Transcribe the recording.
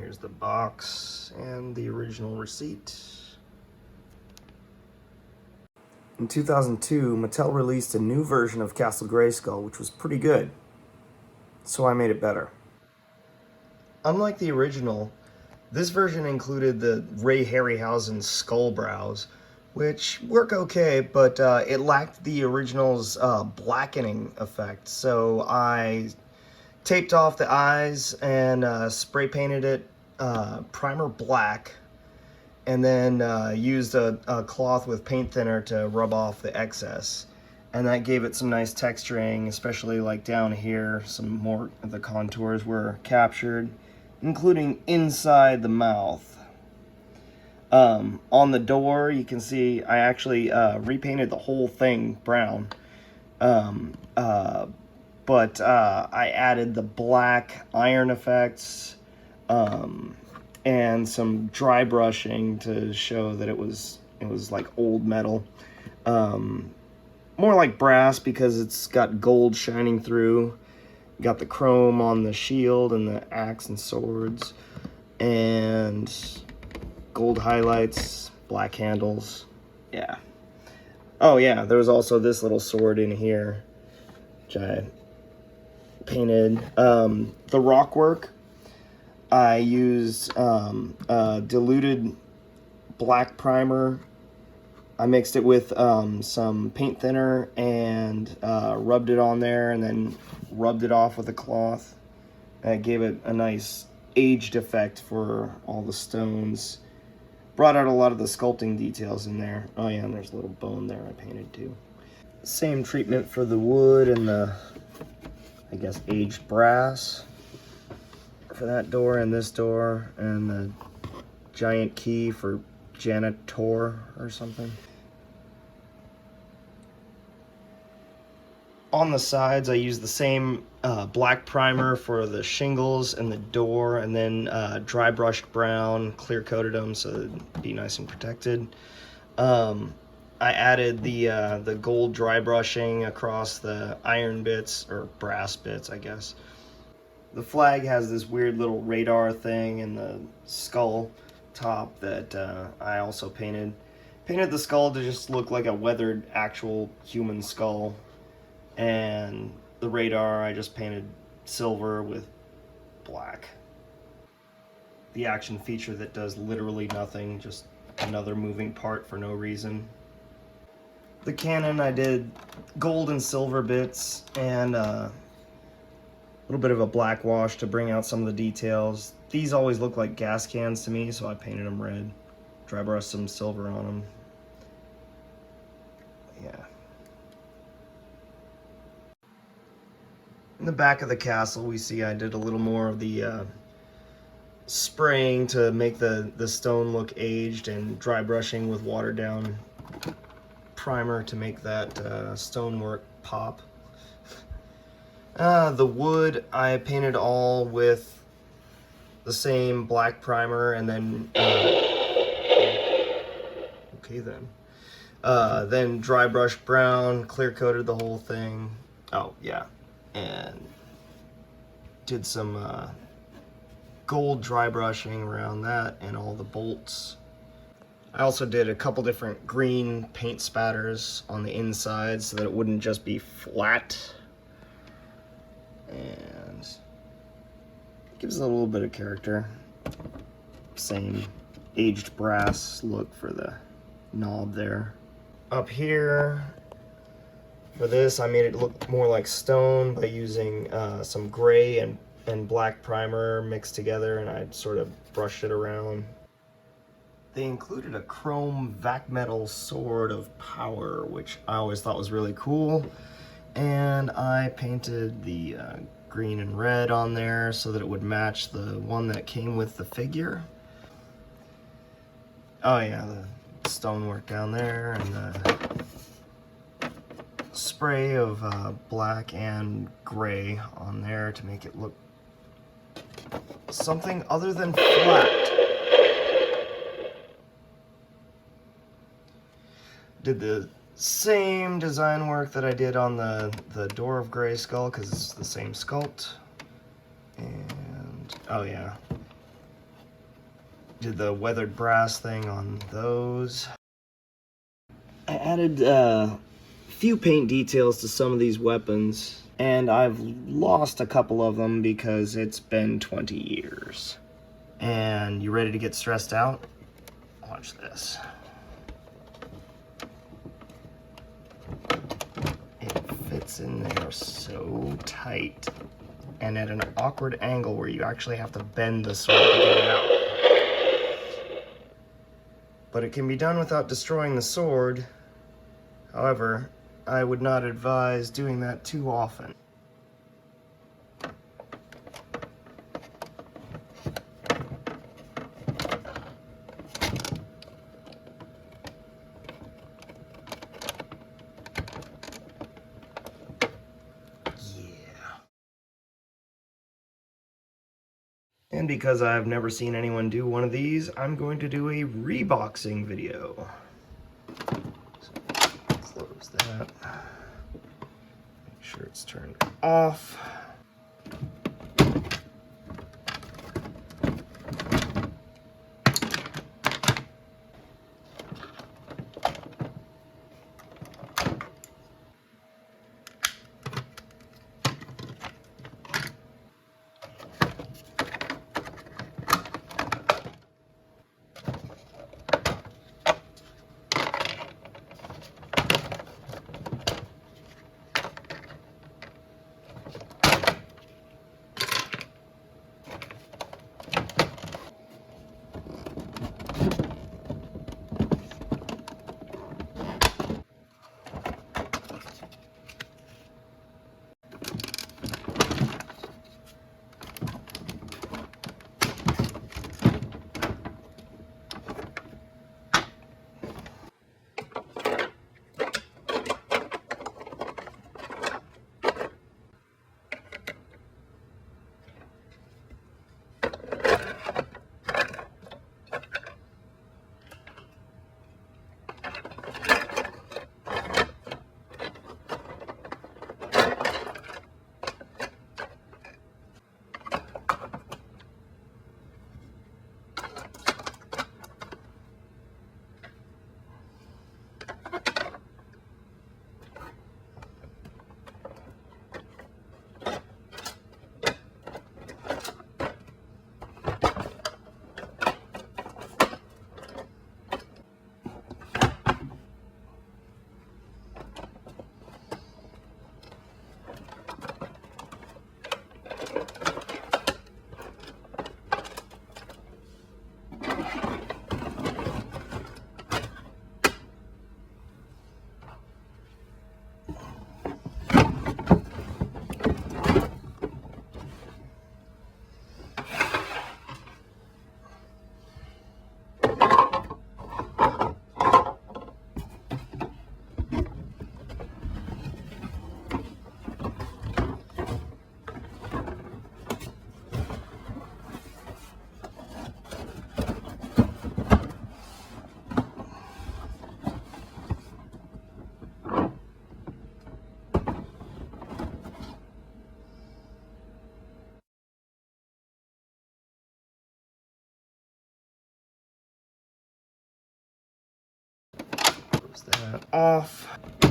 Here's the box and the original receipt. In 2002, Mattel released a new version of Castle Grayskull, which was pretty good. So I made it better. Unlike the original, this version included the Ray Harryhausen skull brows, which work okay, but it lacked the original's blackening effect. So I taped off the eyes and spray painted it primer black, and then used a cloth with paint thinner to rub off the excess. And that gave it some nice texturing, especially like down here, some more of the contours were captured, including inside the mouth. On the door, you can see I actually repainted the whole thing brown. But I added the black iron effects and some dry brushing to show that it was like old metal. More like brass because it's got gold shining through. Got the chrome on the shield and the axe and swords, and gold highlights, black handles. Yeah. Oh yeah, there was also this little sword in here, which I painted. The rock work, I used diluted black primer. I mixed it with some paint thinner and rubbed it on there, and then rubbed it off with a cloth. That gave it a nice aged effect for all the stones. Brought out a lot of the sculpting details in there. Oh yeah, and there's a little bone there I painted too. Same treatment for the wood and the, I guess, aged brass for that door and this door, and the giant key for janitor or something. On the sides, I used the same black primer for the shingles and the door, and then dry brushed brown, clear coated them so they'd be nice and protected. I added the gold dry brushing across the iron bits, or brass bits, I guess. The flag has this weird little radar thing in the skull top that I also painted. Painted the skull to just look like a weathered actual human skull. And the radar I just painted silver with black. The action feature that does literally nothing, just another moving part for no reason. The cannon I did gold and silver bits and a little bit of a black wash to bring out some of the details. These always look like gas cans to me, so I painted them red. Dry brushed some silver on them. Yeah. In the back of the castle, we see I did a little more of the spraying to make the stone look aged, and dry brushing with watered down primer to make that stonework pop. The wood I painted all with the same black primer, and then okay then dry brush brown, clear coated the whole thing. Oh yeah. And did some gold dry brushing around that and all the bolts. I also did a couple different green paint spatters on the inside so that it wouldn't just be flat. And it gives it a little bit of character. Same aged brass look for the knob there. Up here, for this, I made it look more like stone by using some gray and black primer mixed together, and I sort of brushed it around. They included a chrome vac metal sword of power, which I always thought was really cool. And I painted the green and red on there so that it would match the one that came with the figure. Oh yeah, the stonework down there, and the spray of black and gray on there to make it look something other than flat. Did the same design work that I did on the door of Grayskull, because it's the same sculpt. And oh yeah, Did the weathered brass thing on those. I added a few paint details to some of these weapons, and I've lost a couple of them because it's been 20 years. And you ready to get stressed out? Watch this. It fits in there so tight and at an awkward angle where you actually have to bend the sword to get it out. But it can be done without destroying the sword. However, I would not advise doing that too often. And because I've never seen anyone do one of these, I'm going to do a reboxing video. So close that. Make sure it's turned off. Close that off.